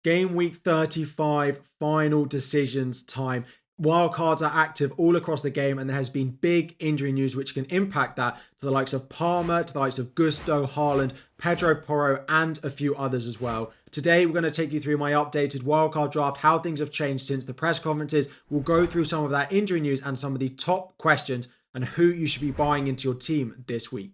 Game week 35, final decisions time. Wildcards are active all across the game, and there has been big injury news which can impact that to the likes of Palmer, to the likes of Gusto, Haaland, Pedro Porro, and a few others as well. Today, we're going to take you through my updated wildcard draft, how things have changed since the press conferences. We'll go through some of that injury news and some of the top questions and who you should be buying into your team this week.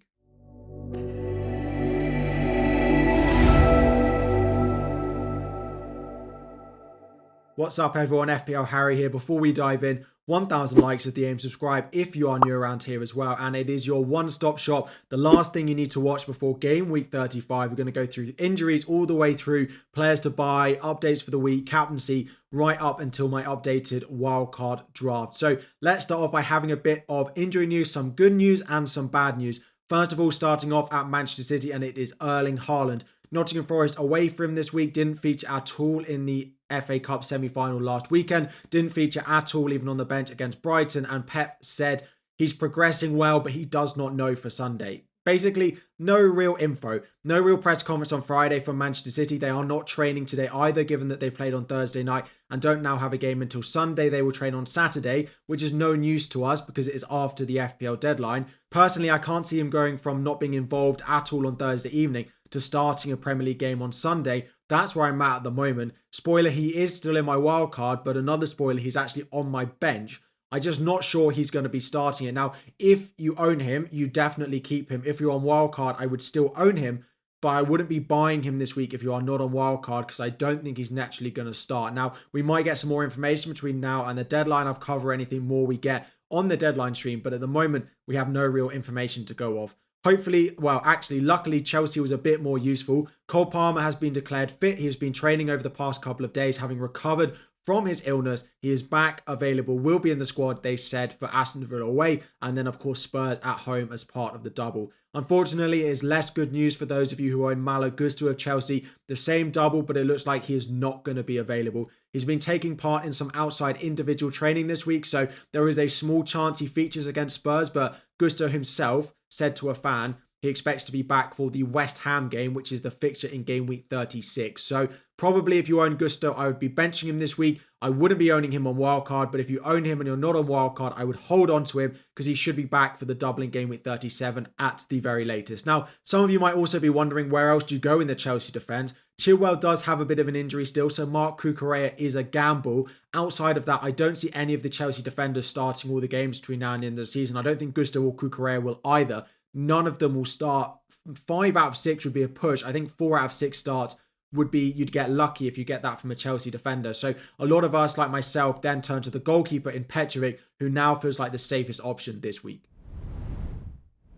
What's up everyone, FPL Harry here. Before we dive in, 1,000 likes is the aim. Subscribe if you are new around here as well, and it is your one-stop shop. The last thing you need to watch before game week 35. We're going to go through injuries all the way through, players to buy, updates for the week, captaincy, right up until my updated wildcard draft. So let's start off by having a bit of injury news, some good news and some bad news. First of all, starting off at Manchester City, and it is Erling Haaland. Nottingham Forest away from him this week, didn't feature at all in the FA Cup semi-final last weekend, didn't feature at all even on the bench against Brighton, and Pep said he's progressing well, but he does not know for Sunday. Basically, no real info, no real press conference on Friday from Manchester City. They are not training today either, given that they played on Thursday night and don't now have a game until Sunday. They will train on Saturday, which is no news to us because it is after the FPL deadline. Personally, I can't see him going from not being involved at all on Thursday evening to starting a Premier League game on Sunday. That's where I'm at the moment. Spoiler, he is still in my wild card, but another spoiler, he's actually on my bench. I'm just not sure he's going to be starting it. Now, if you own him, you definitely keep him. If you're on wildcard, I would still own him, but I wouldn't be buying him this week if you are not on wildcard because I don't think he's naturally going to start. Now, we might get some more information between now and the deadline. I'll cover anything more we get on the deadline stream, but at the moment, we have no real information to go off. Hopefully, well, actually, luckily, Chelsea was a bit more useful. Cole Palmer has been declared fit. He has been training over the past couple of days, having recovered from his illness. He is back, available, will be in the squad, they said, for Aston Villa away, and then, of course, Spurs at home as part of the double. Unfortunately, it is less good news for those of you who own Malo Gusto of Chelsea. The same double, but it looks like he is not going to be available. He's been taking part in some outside individual training this week, so there is a small chance he features against Spurs, but Gusto himself said to a fan he expects to be back for the West Ham game, which is the fixture in game week 36. So probably if you own Gusto, I would be benching him this week. I wouldn't be owning him on wildcard, but if you own him and you're not on wildcard, I would hold on to him because he should be back for the double in game week 37 at the very latest. Now, some of you might also be wondering where else do you go in the Chelsea defence. Chilwell does have a bit of an injury still, so Marc Cucurella is a gamble. Outside of that, I don't see any of the Chelsea defenders starting all the games between now and the end of the season. I don't think Gusto or Cucurella will either. None of them will start. 5 out of 6 would be a push. I think 4 out of 6 starts would be, you'd get lucky if you get that from a Chelsea defender. So a lot of us, like myself, then turn to the goalkeeper in Petrovic, who now feels like the safest option this week.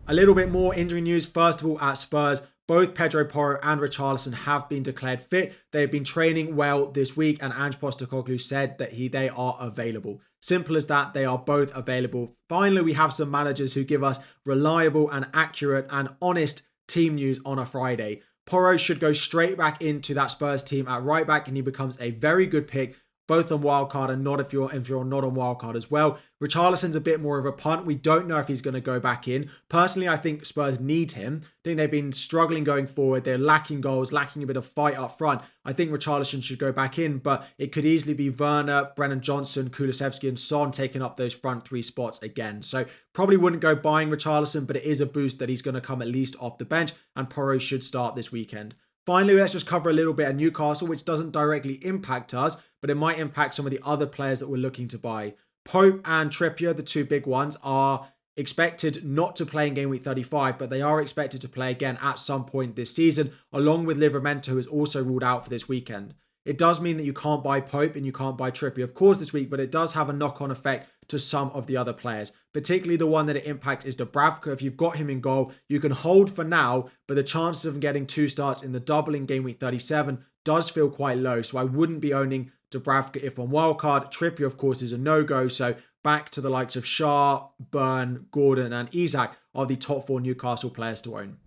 A little bit more injury news. First of all, at Spurs, both Pedro Porro and Richarlison have been declared fit. They've been training well this week, and Ange Postecoglou said that they are available. Simple as that, they are both available. Finally, we have some managers who give us reliable and accurate and honest team news on a Friday. Porro should go straight back into that Spurs team at right back, and he becomes a very good pick, both on wildcard and not if you're not on wildcard as well. Richarlison's a bit more of a punt. We don't know if he's going to go back in. Personally, I think Spurs need him. I think they've been struggling going forward. They're lacking goals, lacking a bit of fight up front. I think Richarlison should go back in, but it could easily be Werner, Brennan Johnson, Kulusevski and Son taking up those front 3 spots again. So probably wouldn't go buying Richarlison, but it is a boost that he's going to come at least off the bench, and Porro should start this weekend. Finally, let's just cover a little bit of Newcastle, which doesn't directly impact us, but it might impact some of the other players that we're looking to buy. Pope and Trippier, the 2 big ones, are expected not to play in game week 35, but they are expected to play again at some point this season, along with Livramento, who is also ruled out for this weekend. It does mean that you can't buy Pope and you can't buy Trippier, of course, this week, but it does have a knock-on effect to some of the other players. Particularly the one that it impacts is Dubravka. If you've got him in goal, you can hold for now, but the chances of him getting 2 starts in the double in game week 37 does feel quite low, so I wouldn't be owning Dubravka if on wildcard. Trippier, of course, is a no-go, so back to the likes of Shah, Burn, Gordon and Isak are the top 4 Newcastle players to own.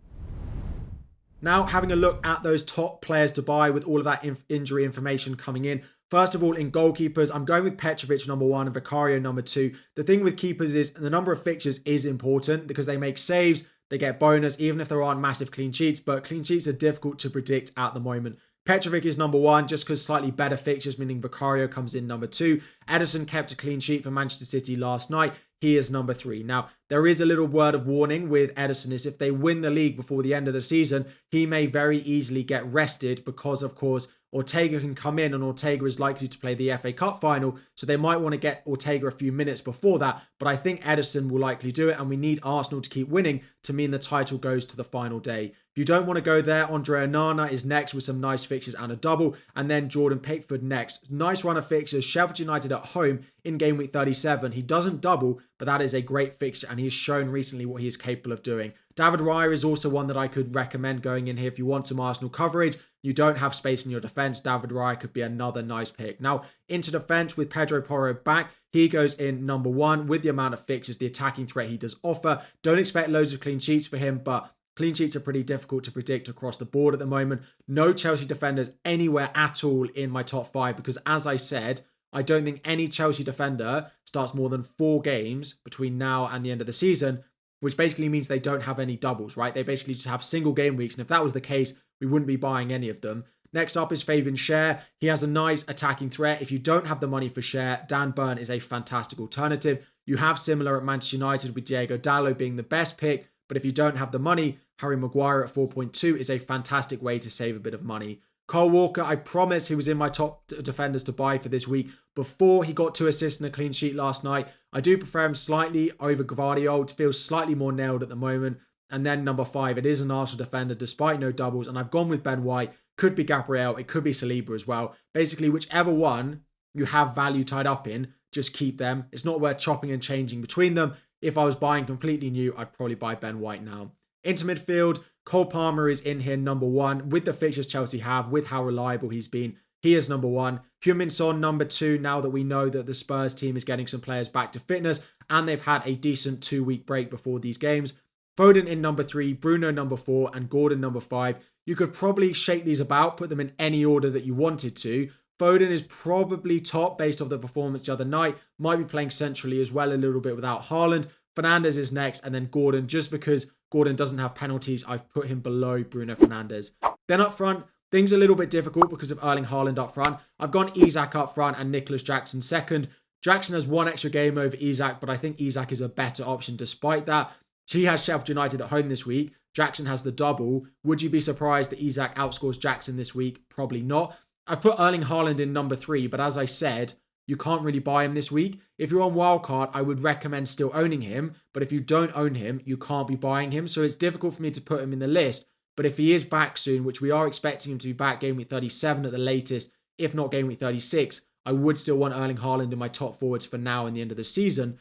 Now, having a look at those top players to buy with all of that injury information coming in. First of all, in goalkeepers, I'm going with Petrovic number 1 and Vicario number 2. The thing with keepers is the number of fixtures is important because they make saves, they get bonus, even if there aren't massive clean sheets, but clean sheets are difficult to predict at the moment. Petrovic is number 1 just because slightly better fixtures, meaning Vicario comes in number 2. Ederson kept a clean sheet for Manchester City last night. He is number 3. Now, there is a little word of warning with Ederson is if they win the league before the end of the season, he may very easily get rested because, of course, Ortega can come in and Ortega is likely to play the FA Cup final. So they might want to get Ortega a few minutes before that. But I think Ederson will likely do it. And we need Arsenal to keep winning to mean the title goes to the final day. If you don't want to go there, Andre Onana is next with some nice fixtures and a double. And then Jordan Pickford next. Nice run of fixtures. Sheffield United at home in game week 37. He doesn't double, but that is a great fixture. And he's shown recently what he is capable of doing. David Raya is also one that I could recommend going in here if you want some Arsenal coverage. You don't have space in your defence. David Raya could be another nice pick. Now, into defence with Pedro Porro back. He goes in number 1 with the amount of fixtures, the attacking threat he does offer. Don't expect loads of clean sheets for him, but clean sheets are pretty difficult to predict across the board at the moment. No Chelsea defenders anywhere at all in my top 5 because, as I said, I don't think any Chelsea defender starts more than 4 games between now and the end of the season, which basically means they don't have any doubles, right? They basically just have single game weeks. And if that was the case, we wouldn't be buying any of them. Next up is Fabian Schär. He has a nice attacking threat. If you don't have the money for Schär, Dan Burn is a fantastic alternative. You have similar at Manchester United with Diego Dallo being the best pick. But if you don't have the money, Harry Maguire at 4.2 is a fantastic way to save a bit of money. Kyle Walker, I promise he was in my top defenders to buy for this week before he got 2 assists and a clean sheet last night. I do prefer him slightly over Gvardiol. It feels slightly more nailed at the moment. And then number 5, it is an Arsenal defender despite no doubles. And I've gone with Ben White. Could be Gabriel. It could be Saliba as well. Basically, whichever one you have value tied up in, just keep them. It's not worth chopping and changing between them. If I was buying completely new, I'd probably buy Ben White now. Into midfield, Cole Palmer is in here number 1 with the fixtures Chelsea have, with how reliable he's been. He is number 1. Heung-min Son number 2 now that we know that the Spurs team is getting some players back to fitness and they've had a decent 2-week break before these games. Foden in number 3, Bruno number 4 and Gordon number 5. You could probably shake these about, put them in any order that you wanted to. Foden is probably top based off the performance the other night. Might be playing centrally as well a little bit without Haaland. Fernandes is next and then Gordon. Just because Gordon doesn't have penalties, I've put him below Bruno Fernandes. Then up front, things are a little bit difficult because of Erling Haaland up front. I've gone Isak up front and Nicholas Jackson second. Jackson has 1 extra game over Isak, but I think Isak is a better option despite that. He has Sheffield United at home this week. Jackson has the double. Would you be surprised that Isak outscores Jackson this week? Probably not. I've put Erling Haaland in number 3, but as I said, you can't really buy him this week. If you're on Wildcard, I would recommend still owning him. But if you don't own him, you can't be buying him. So it's difficult for me to put him in the list. But if he is back soon, which we are expecting him to be back game week 37 at the latest, if not game week 36, I would still want Erling Haaland in my top forwards for now and the end of the season.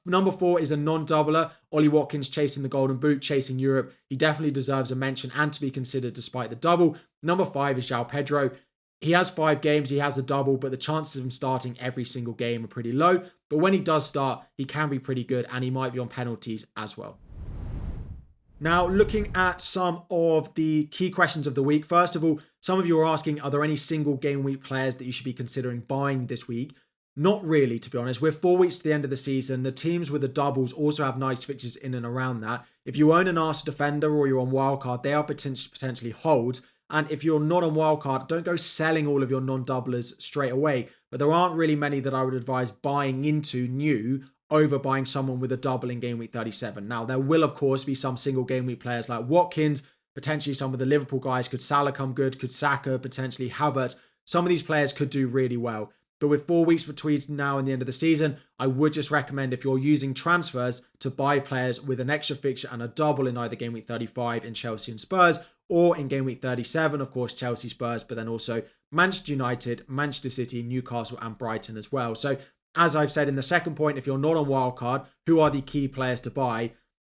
Number 4 is a non-doubler. Ollie Watkins chasing the Golden Boot, chasing Europe. He definitely deserves a mention and to be considered despite the double. Number 5 is João Pedro. He has 5 games, he has a double, but the chances of him starting every single game are pretty low. But when he does start, he can be pretty good and he might be on penalties as well. Now, looking at some of the key questions of the week. First of all, some of you are asking, are there any single game week players that you should be considering buying this week? Not really, to be honest. We're 4 weeks to the end of the season. The teams with the doubles also have nice fixtures in and around that. If you own an Arsenal defender or you're on Wildcard, they are potentially holds. And if you're not on Wildcard, don't go selling all of your non-doublers straight away. But there aren't really many that I would advise buying into new over buying someone with a double in game week 37. Now, there will, of course, be some single game week players like Watkins, potentially some of the Liverpool guys. Could Salah come good? Could Saka, potentially Havertz? Some of these players could do really well. But with 4 weeks between now and the end of the season, I would just recommend if you're using transfers to buy players with an extra fixture and a double in either game week 35 in Chelsea and Spurs, or in game week 37, of course, Chelsea, Spurs, but then also Manchester United, Manchester City, Newcastle and Brighton as well. So as I've said in the second point, if you're not on Wildcard, who are the key players to buy?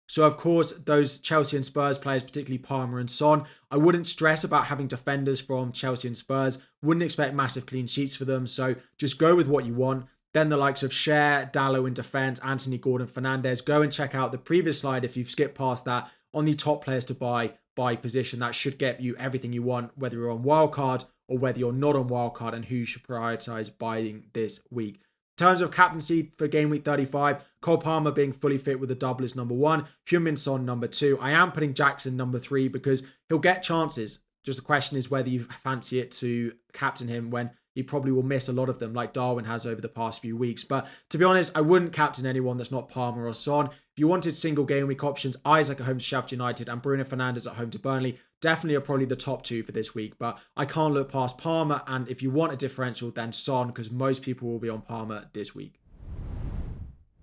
So, of course, those Chelsea and Spurs players, particularly Palmer and Son, I wouldn't stress about having defenders from Chelsea and Spurs. Wouldn't expect massive clean sheets for them. So just go with what you want. Then the likes of Schär, Dallo in defence, Anthony Gordon, Fernandes. Go and check out the previous slide if you've skipped past that on the top players to buy by position. That should get you everything you want, whether you're on Wildcard or whether you're not on Wildcard, and who you should prioritise buying this week. In terms of captaincy for game week 35, Cole Palmer being fully fit with a double is number 1. Heung-min Son number 2. I am putting Jackson number 3 because he'll get chances. Just the question is whether you fancy it to captain him when he probably will miss a lot of them like Darwin has over the past few weeks. But to be honest, I wouldn't captain anyone that's not Palmer or Son. If you wanted single game week options, Isaac at home to Sheffield United and Bruno Fernandes at home to Burnley definitely are probably the top two for this week. But I can't look past Palmer, and if you want a differential, then Son, because most people will be on Palmer this week.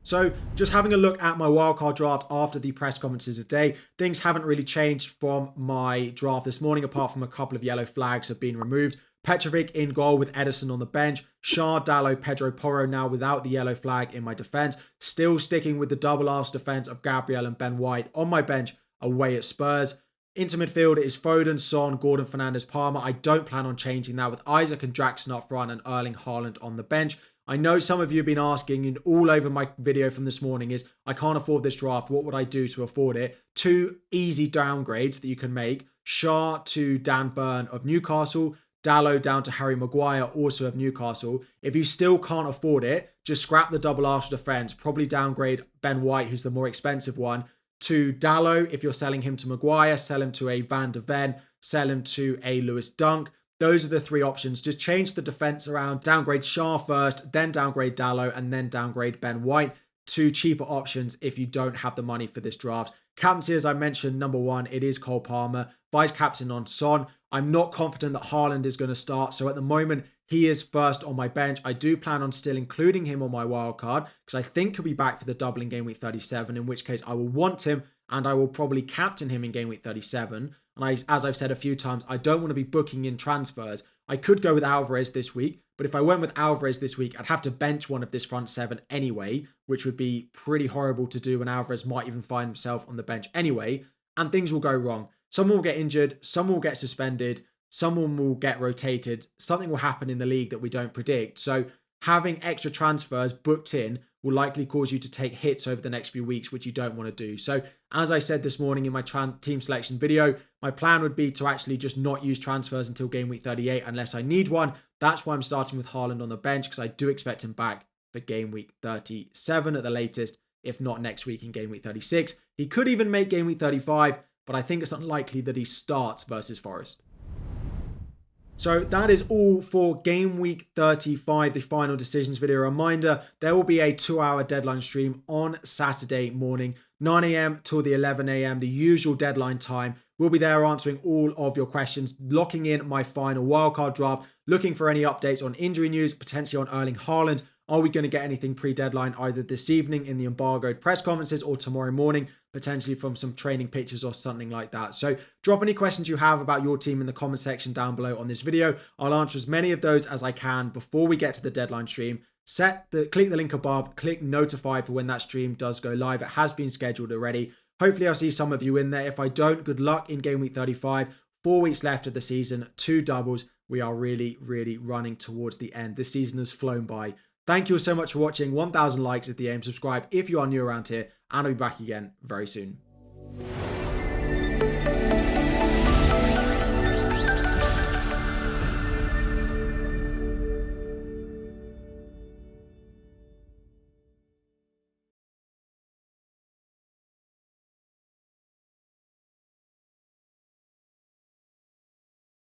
So just having a look at my wildcard draft after the press conferences today, things haven't really changed from my draft this morning, apart from a couple of yellow flags have been removed. Petrovic in goal with Edison on the bench. Shah, Dalot, Pedro Porro now without the yellow flag in my defence. Still sticking with the double arse defence of Gabriel and Ben White on my bench away at Spurs. Into midfield, it is Foden, Son, Gordon, Fernandes, Palmer. I don't plan on changing that with Isaac and Jackson up front and Erling Haaland on the bench. I know some of you have been asking, and all over my video from this morning is, I can't afford this draft. What would I do to afford it? Two easy downgrades that you can make. Shah to Dan Burn of Newcastle. Dalot down to Harry Maguire, also of Newcastle. If you still can't afford it, just scrap the double Arsenal defence. Probably downgrade Ben White, who's the more expensive one, to Dalot. If you're selling him to Maguire, sell him to a Van de Ven, sell him to a Lewis Dunk. Those are the three options. Just change the defence around. Downgrade Shah first, then downgrade Dalot, and then downgrade Ben White. Two cheaper options if you don't have the money for this draft. Captaincy, as I mentioned, number one, it is Cole Palmer. Vice captain on Son. I'm not confident that Haaland is going to start. So at the moment, he is first on my bench. I do plan on still including him on my wild card because I think he'll be back for the double in game week 37, in which case I will want him and I will probably captain him in game week 37. And as I've said a few times, I don't want to be booking in transfers. I could go with Alvarez this week, but if I went with Alvarez this week, I'd have to bench one of this front seven anyway, which would be pretty horrible to do, and Alvarez might even find himself on the bench anyway, and things will go wrong. Someone will get injured, someone will get suspended, someone will get rotated, something will happen in the league that we don't predict. So having extra transfers booked in will likely cause you to take hits over the next few weeks, which you don't want to do. So as I said this morning in my team selection video, my plan would be to actually just not use transfers until game week 38 unless I need one. That's why I'm starting with Haaland on the bench, because I do expect him back for game week 37 at the latest, if not next week in game week 36. He could even make game week 35, but I think it's unlikely that he starts versus Forest. So that is all for game week 35, the final decisions video. Reminder, there will be a 2-hour deadline stream on Saturday morning, 9 a.m. till the 11 a.m., the usual deadline time. We'll be there answering all of your questions, locking in my final wildcard draft, looking for any updates on injury news, potentially on Erling Haaland. Are we going to get anything pre-deadline either this evening in the embargoed press conferences or tomorrow morning, potentially from some training pictures or something like that? So drop any questions you have about your team in the comment section down below on this video. I'll answer as many of those as I can before we get to the deadline stream. Click the link above, click notify for when that stream does go live. It has been scheduled already. Hopefully I'll see some of you in there. If I don't, good luck in game week 35. 4 weeks left of the season, 2 doubles. We are really, really running towards the end. This season has flown by. Thank you so much for watching. 1,000 likes is the aim. Subscribe if you are new around here, and I'll be back again very soon.